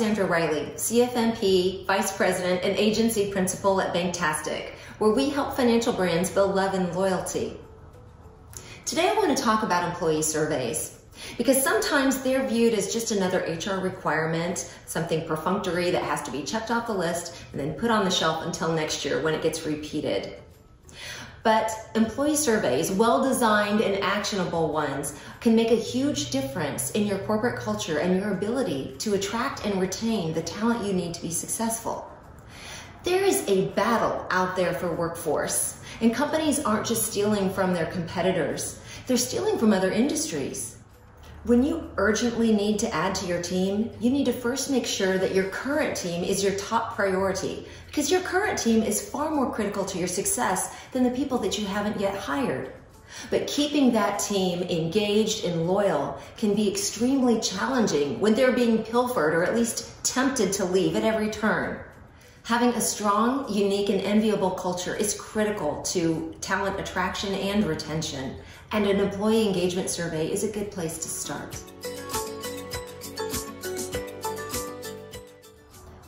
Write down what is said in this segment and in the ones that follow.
Alexandra Riley, CFMP, Vice President and Agency Principal at Banktastic, where we help financial brands build love and loyalty. Today I want to talk about employee surveys, because sometimes they're viewed as just another HR requirement, something perfunctory that has to be checked off the list and then put on the shelf until next year when it gets repeated. But employee surveys, well-designed and actionable ones, can make a huge difference in your corporate culture and your ability to attract and retain the talent you need to be successful. There is a battle out there for workforce, and companies aren't just stealing from their competitors, they're stealing from other industries. When you urgently need to add to your team, you need to first make sure that your current team is your top priority, because your current team is far more critical to your success than the people that you haven't yet hired. But keeping that team engaged and loyal can be extremely challenging when they're being pilfered or at least tempted to leave at every turn. Having a strong, unique, and enviable culture is critical to talent attraction and retention, and an employee engagement survey is a good place to start.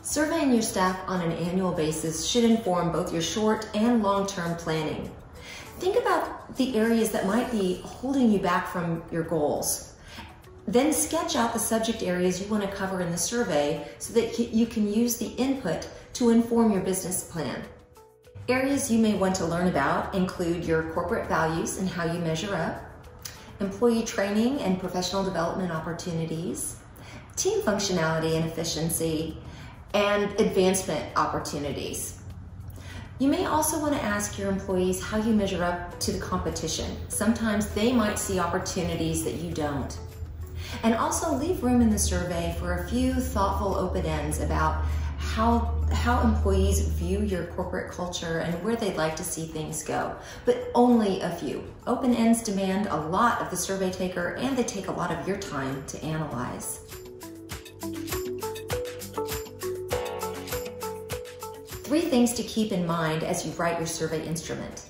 Surveying your staff on an annual basis should inform both your short and long-term planning. Think about the areas that might be holding you back from your goals. Then sketch out the subject areas you want to cover in the survey so that you can use the input to inform your business plan. Areas you may want to learn about include your corporate values and how you measure up, employee training and professional development opportunities, team functionality and efficiency, and advancement opportunities. You may also want to ask your employees how you measure up to the competition. Sometimes they might see opportunities that you don't. And also leave room in the survey for a few thoughtful open ends about how employees view your corporate culture and where they'd like to see things go, but only a few. Open ends demand a lot of the survey taker, and they take a lot of your time to analyze. Three things to keep in mind as you write your survey instrument.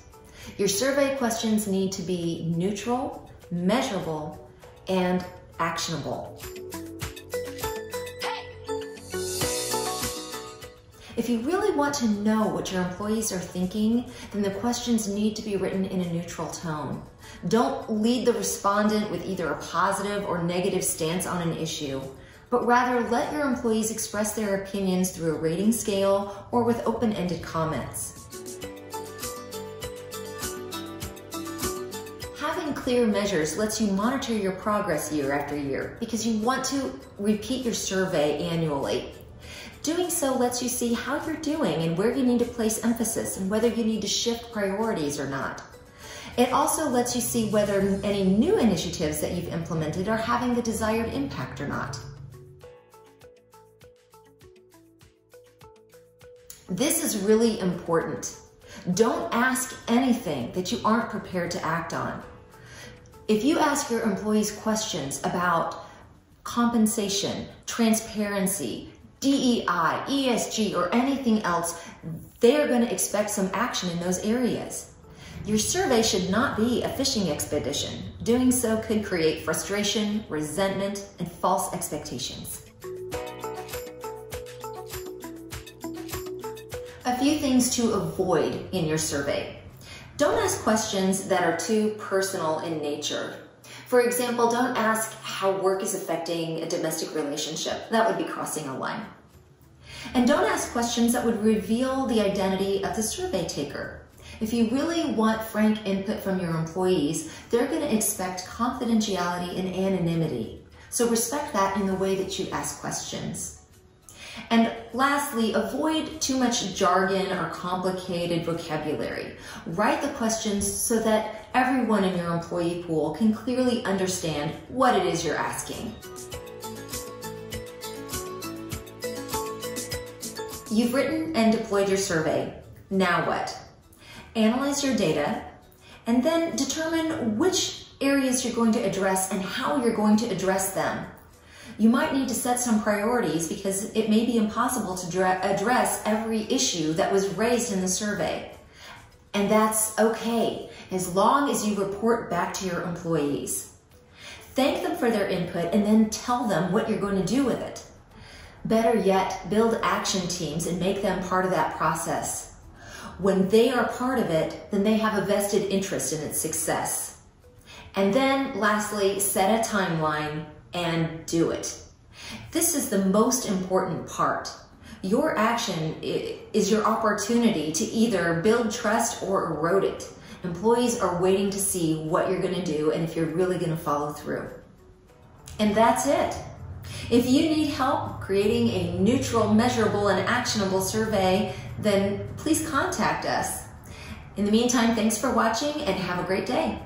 Your survey questions need to be neutral, measurable, and actionable. If you really want to know what your employees are thinking, then the questions need to be written in a neutral tone. Don't lead the respondent with either a positive or negative stance on an issue, but rather let your employees express their opinions through a rating scale or with open-ended comments. Having clear measures lets you monitor your progress year after year because you want to repeat your survey annually. Doing so lets you see how you're doing and where you need to place emphasis and whether you need to shift priorities or not. It also lets you see whether any new initiatives that you've implemented are having the desired impact or not. This is really important. Don't ask anything that you aren't prepared to act on. If you ask your employees questions about compensation, transparency, DEI, ESG, or anything else, they're going to expect some action in those areas. Your survey should not be a fishing expedition. Doing so could create frustration, resentment, and false expectations. A few things to avoid in your survey. Don't ask questions that are too personal in nature. For example, don't ask how work is affecting a domestic relationship. That would be crossing a line. And don't ask questions that would reveal the identity of the survey taker. If you really want frank input from your employees, they're going to expect confidentiality and anonymity. So respect that in the way that you ask questions. And lastly, avoid too much jargon or complicated vocabulary. Write the questions so that everyone in your employee pool can clearly understand what it is you're asking. You've written and deployed your survey. Now what? Analyze your data and then determine which areas you're going to address and how you're going to address them. You might need to set some priorities because it may be impossible to address every issue that was raised in the survey. And that's okay, as long as you report back to your employees. Thank them for their input and then tell them what you're going to do with it. Better yet, build action teams and make them part of that process. When they are part of it, then they have a vested interest in its success. And then lastly, set a timeline and do it. This is the most important part. Your action is your opportunity to either build trust or erode it. Employees are waiting to see what you're going to do and if you're really going to follow through. And that's it. If you need help creating a neutral, measurable, and actionable survey, then please contact us. In the meantime, thanks for watching and have a great day.